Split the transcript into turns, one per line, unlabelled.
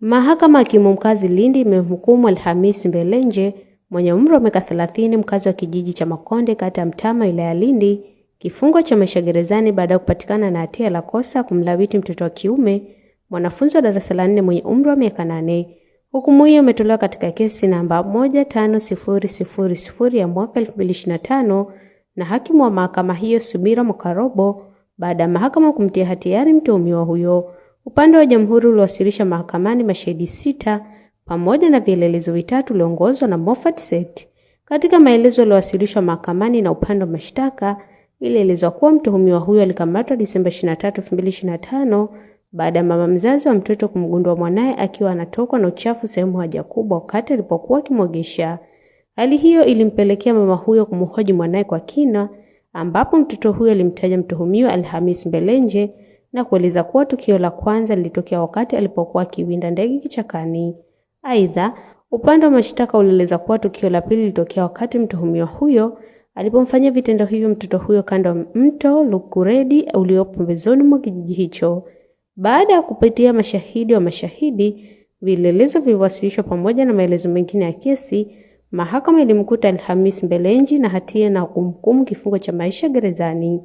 Mahakama ya Hakimu Mkazi Lindi imemhukumu Alhamisi Mbelenje mwenye umri wa miaka 30, mkazi wa kijiji cha Makonde, kata ya Mtama, wilaya Lindi, kifungo cha maisha gerezani baada ya kupatikana na hatia la kosa kumlawiti mtoto wa kiume mwanafunzi wa darasa la 4 mwenye umri wa miaka 8. Hukumu hiyo imetolewa katika kesi namba 15000 ya mwaka 2025 na hakimu wa mahakama hiyo Subira Mukarobo baada ya mahakama kumtia hatiani mtuhumiwa huyo. Upande wa jamhuri uliwasilisha mahakamani mashahidi 6 pamoja na vielelezo vitatu uliongozwa na Moffat Set. Katika maelezo yaliyowasilishwa mahakamani na upande wa mashtaka, ilielezwa kuwa mtuhumiwa huyo alikamatwa Disemba 23, 2025 baada ya mama mzazi wa mtoto kumgundua mwanae akiwa anatokwa na uchafu sehemu haja kubwa wakati alipokuwa akimwogesha. Hali hiyo ilimpelekea mama huyo kumhoji mwanae kwa kina, ambapo mtoto huyo alimtaja mtuhumiwa Alhamisi Mbelenje na kueleza kuwa tukio la kwanza lilitokea wakati alipokuwa akiwinda ndege kichakani. Aidha, upande wa mashtaka ulieleza kuwa tukio la pili lilitokea wakati mtuhumiwa huyo alipomfanyia vitendo hivyo mtoto huyo kando ya mto Lukuredi uliopo pembezoni mwa kijiji hicho. Baada ya kupitia mashahidi, vielelezo vilivyowasilishwa pamoja na maelezo mengine ya kesi, mahakama ilimkuta Alhamisi Mbelenje na hatia na kumhukumu kifungo cha maisha gerezani.